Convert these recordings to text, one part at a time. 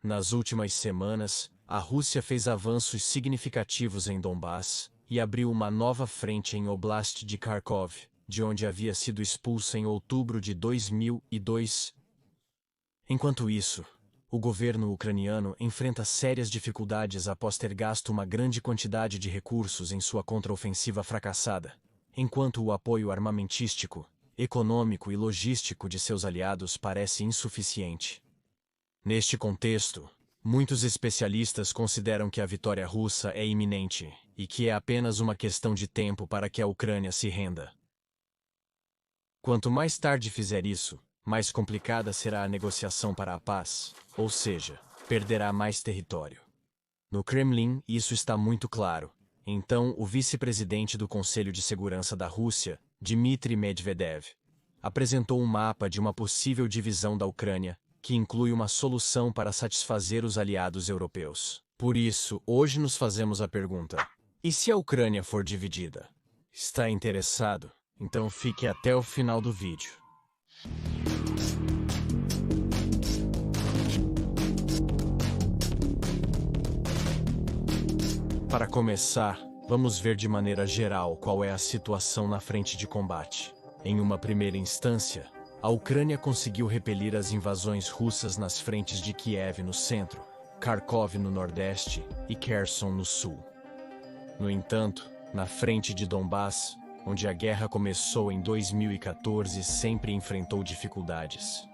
Nas últimas semanas, a Rússia fez avanços significativos em Donbass e abriu uma nova frente em Oblast de Kharkov, de onde havia sido expulsa em outubro de 2002. Enquanto isso, o governo ucraniano enfrenta sérias dificuldades após ter gasto uma grande quantidade de recursos em sua contraofensiva fracassada, enquanto o apoio armamentístico, econômico e logístico de seus aliados parece insuficiente. Neste contexto, muitos especialistas consideram que a vitória russa é iminente e que é apenas uma questão de tempo para que a Ucrânia se renda. Quanto mais tarde fizer isso, mais complicada será a negociação para a paz, ou seja, perderá mais território. No Kremlin, isso está muito claro. Então, o vice-presidente do Conselho de Segurança da Rússia, Dmitry Medvedev, apresentou um mapa de uma possível divisão da Ucrânia, que inclui uma solução para satisfazer os aliados europeus. Por isso, hoje nos fazemos a pergunta: e se a Ucrânia for dividida? Está interessado? Então fique até o final do vídeo. Para começar, vamos ver de maneira geral qual é a situação na frente de combate. Em uma primeira instância, a Ucrânia conseguiu repelir as invasões russas nas frentes de Kiev no centro, Kharkov no nordeste e Kherson no sul. No entanto, na frente de Donbass, onde a guerra começou em 2014, sempre enfrentou dificuldades.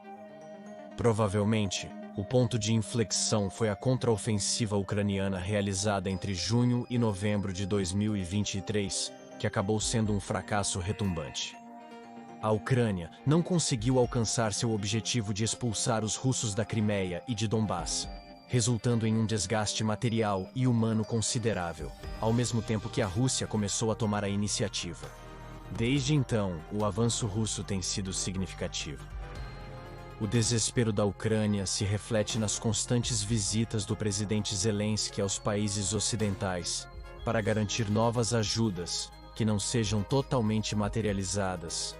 Provavelmente, o ponto de inflexão foi a contraofensiva ucraniana realizada entre junho e novembro de 2023, que acabou sendo um fracasso retumbante. A Ucrânia não conseguiu alcançar seu objetivo de expulsar os russos da Crimeia e de Donbass, resultando em um desgaste material e humano considerável, ao mesmo tempo que a Rússia começou a tomar a iniciativa. Desde então, o avanço russo tem sido significativo. O desespero da Ucrânia se reflete nas constantes visitas do presidente Zelensky aos países ocidentais para garantir novas ajudas que não sejam totalmente materializadas,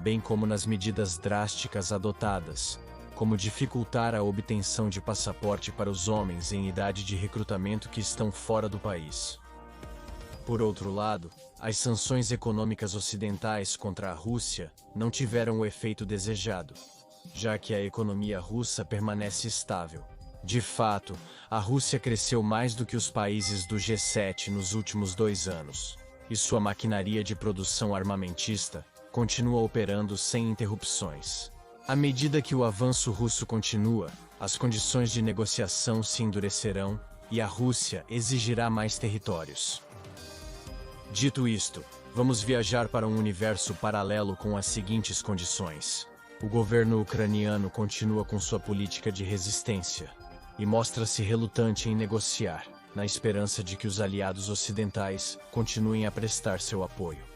bem como nas medidas drásticas adotadas, como dificultar a obtenção de passaporte para os homens em idade de recrutamento que estão fora do país. Por outro lado, as sanções econômicas ocidentais contra a Rússia não tiveram o efeito desejado, já que a economia russa permanece estável. De fato, a Rússia cresceu mais do que os países do G7 nos últimos 2 anos, e sua maquinaria de produção armamentista continua operando sem interrupções. À medida que o avanço russo continua, as condições de negociação se endurecerão e a Rússia exigirá mais territórios. Dito isto, vamos viajar para um universo paralelo com as seguintes condições. O governo ucraniano continua com sua política de resistência e mostra-se relutante em negociar, na esperança de que os aliados ocidentais continuem a prestar seu apoio.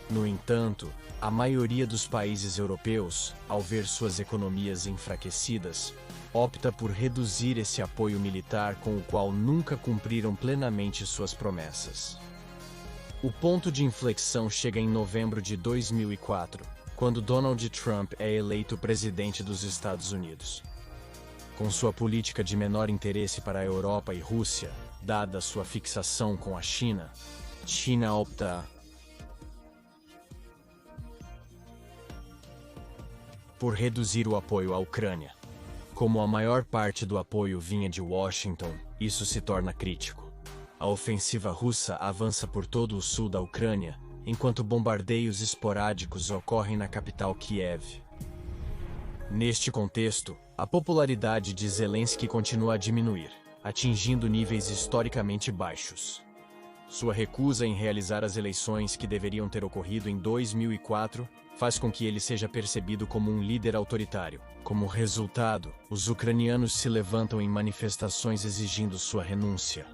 No entanto, a maioria dos países europeus, ao ver suas economias enfraquecidas, opta por reduzir esse apoio militar com o qual nunca cumpriram plenamente suas promessas. O ponto de inflexão chega em novembro de 2004, quando Donald Trump é eleito presidente dos Estados Unidos. Com sua política de menor interesse para a Europa e Rússia, dada sua fixação com a China opta por reduzir o apoio à Ucrânia. Como a maior parte do apoio vinha de Washington, isso se torna crítico. A ofensiva russa avança por todo o sul da Ucrânia, enquanto bombardeios esporádicos ocorrem na capital Kiev. Neste contexto, a popularidade de Zelensky continua a diminuir, atingindo níveis historicamente baixos. Sua recusa em realizar as eleições que deveriam ter ocorrido em 2004 faz com que ele seja percebido como um líder autoritário. Como resultado, os ucranianos se levantam em manifestações exigindo sua renúncia.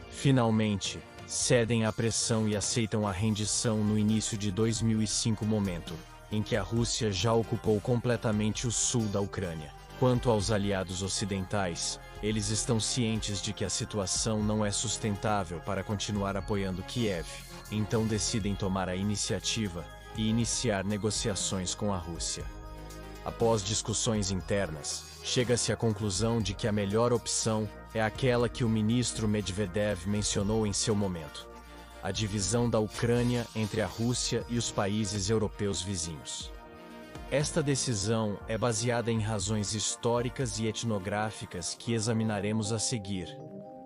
Finalmente, cedem à pressão e aceitam a rendição no início de 2005, momento em que a Rússia já ocupou completamente o sul da Ucrânia. Quanto aos aliados ocidentais, eles estão cientes de que a situação não é sustentável para continuar apoiando Kiev, então decidem tomar a iniciativa e iniciar negociações com a Rússia. Após discussões internas, chega-se à conclusão de que a melhor opção é aquela que o ministro Medvedev mencionou em seu momento: a divisão da Ucrânia entre a Rússia e os países europeus vizinhos. Esta decisão é baseada em razões históricas e etnográficas que examinaremos a seguir,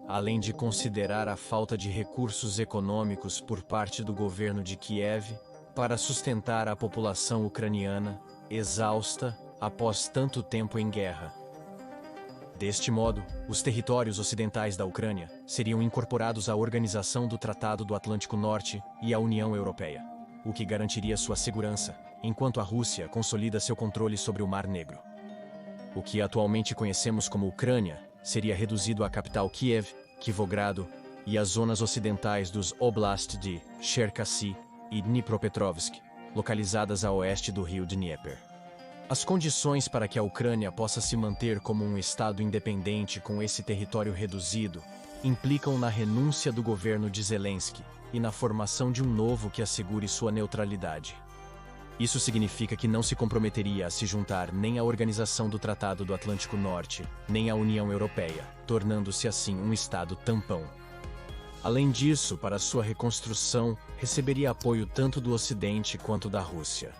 além de considerar a falta de recursos econômicos por parte do governo de Kiev para sustentar a população ucraniana, exausta após tanto tempo em guerra. Deste modo, os territórios ocidentais da Ucrânia seriam incorporados à Organização do Tratado do Atlântico Norte e à União Europeia, o que garantiria sua segurança, enquanto a Rússia consolida seu controle sobre o Mar Negro. O que atualmente conhecemos como Ucrânia seria reduzido à capital Kiev, Kivogrado e às zonas ocidentais dos oblasts de Cherkasy e Dnipropetrovsk, localizadas a oeste do rio Dnieper. As condições para que a Ucrânia possa se manter como um estado independente com esse território reduzido implicam na renúncia do governo de Zelensky e na formação de um novo que assegure sua neutralidade. Isso significa que não se comprometeria a se juntar nem à Organização do Tratado do Atlântico Norte, nem à União Europeia, tornando-se assim um estado tampão. Além disso, para sua reconstrução, receberia apoio tanto do Ocidente quanto da Rússia.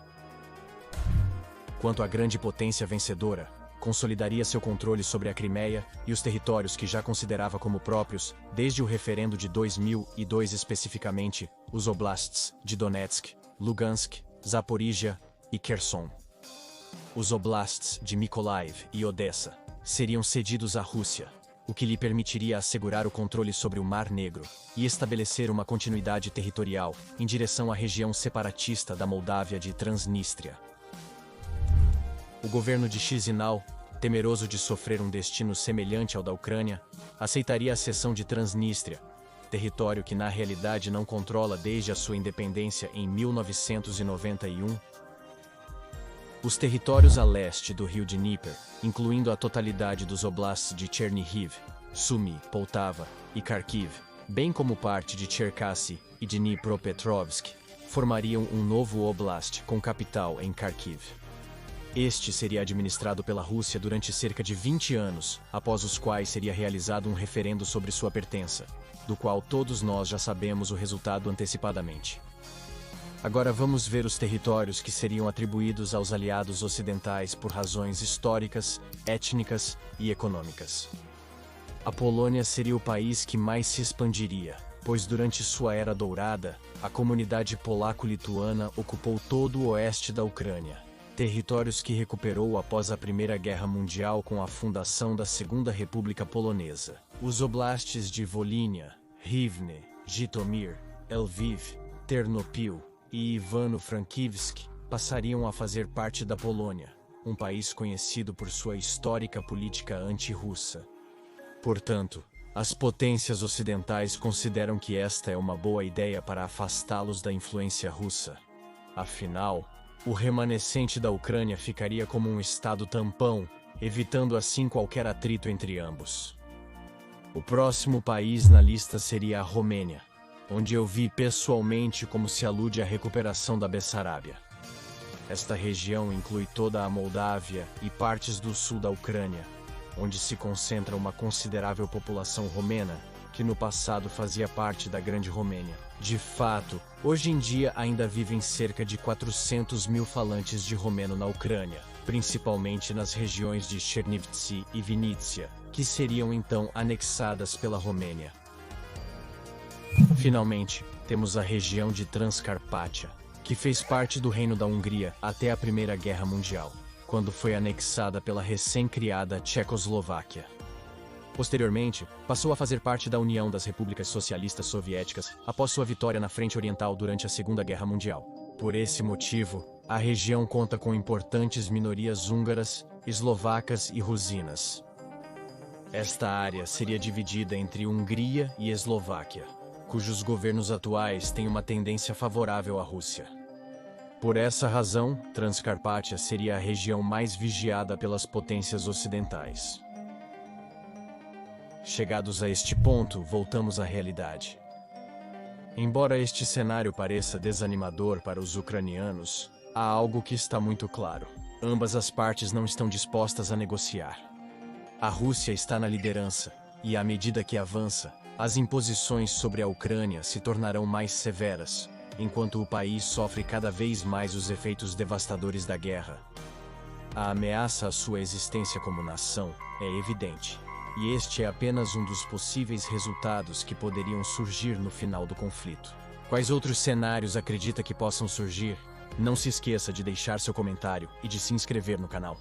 Quanto à grande potência vencedora, consolidaria seu controle sobre a Crimeia e os territórios que já considerava como próprios, desde o referendo de 2002 especificamente, os oblasts de Donetsk, Lugansk, Zaporizhia e Kherson. Os oblasts de Mykolaiv e Odessa seriam cedidos à Rússia, o que lhe permitiria assegurar o controle sobre o Mar Negro e estabelecer uma continuidade territorial em direção à região separatista da Moldávia de Transnistria. O governo de Chisinau, temeroso de sofrer um destino semelhante ao da Ucrânia, aceitaria a cessão de Transnistria, território que na realidade não controla desde a sua independência em 1991. Os territórios a leste do rio Dnieper, incluindo a totalidade dos oblasts de Chernihiv, Sumy, Poltava e Kharkiv, bem como parte de Cherkasy e Dnipropetrovsk, formariam um novo oblast com capital em Kharkiv. Este seria administrado pela Rússia durante cerca de 20 anos, após os quais seria realizado um referendo sobre sua pertença, do qual todos nós já sabemos o resultado antecipadamente. Agora vamos ver os territórios que seriam atribuídos aos aliados ocidentais por razões históricas, étnicas e econômicas. A Polônia seria o país que mais se expandiria, pois durante sua era dourada, a comunidade polaco-lituana ocupou todo o oeste da Ucrânia, territórios que recuperou após a Primeira Guerra Mundial com a fundação da Segunda República Polonesa. Os oblastes de Volhynia, Rivne, Jitomir, Lviv, Ternopil e Ivano-Frankivsk passariam a fazer parte da Polônia, um país conhecido por sua histórica política anti-russa. Portanto, as potências ocidentais consideram que esta é uma boa ideia para afastá-los da influência russa. Afinal, o remanescente da Ucrânia ficaria como um estado tampão, evitando assim qualquer atrito entre ambos. O próximo país na lista seria a Romênia, onde eu vi pessoalmente como se alude à recuperação da Bessarábia. Esta região inclui toda a Moldávia e partes do sul da Ucrânia, onde se concentra uma considerável população romena, que no passado fazia parte da Grande Romênia. De fato, hoje em dia ainda vivem cerca de 400 mil falantes de romeno na Ucrânia, principalmente nas regiões de Chernivtsi e Vinícius, que seriam então anexadas pela Romênia. Finalmente, temos a região de Transcarpátia, que fez parte do Reino da Hungria até a Primeira Guerra Mundial, quando foi anexada pela recém-criada Tchecoslováquia. Posteriormente, passou a fazer parte da União das Repúblicas Socialistas Soviéticas após sua vitória na Frente Oriental durante a Segunda Guerra Mundial. Por esse motivo, a região conta com importantes minorias húngaras, eslovacas e rusinas. Esta área seria dividida entre Hungria e Eslováquia, cujos governos atuais têm uma tendência favorável à Rússia. Por essa razão, Transcarpátia seria a região mais vigiada pelas potências ocidentais. Chegados a este ponto, voltamos à realidade. Embora este cenário pareça desanimador para os ucranianos, há algo que está muito claro. Ambas as partes não estão dispostas a negociar. A Rússia está na liderança, e à medida que avança, as imposições sobre a Ucrânia se tornarão mais severas, enquanto o país sofre cada vez mais os efeitos devastadores da guerra. A ameaça à sua existência como nação é evidente, e este é apenas um dos possíveis resultados que poderiam surgir no final do conflito. Quais outros cenários acredita que possam surgir? Não se esqueça de deixar seu comentário e de se inscrever no canal.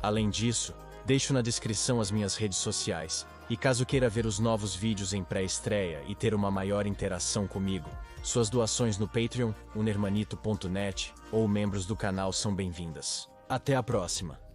Além disso, deixo na descrição as minhas redes sociais, e caso queira ver os novos vídeos em pré-estreia e ter uma maior interação comigo, suas doações no Patreon, unermanito.net ou membros do canal são bem-vindas. Até a próxima!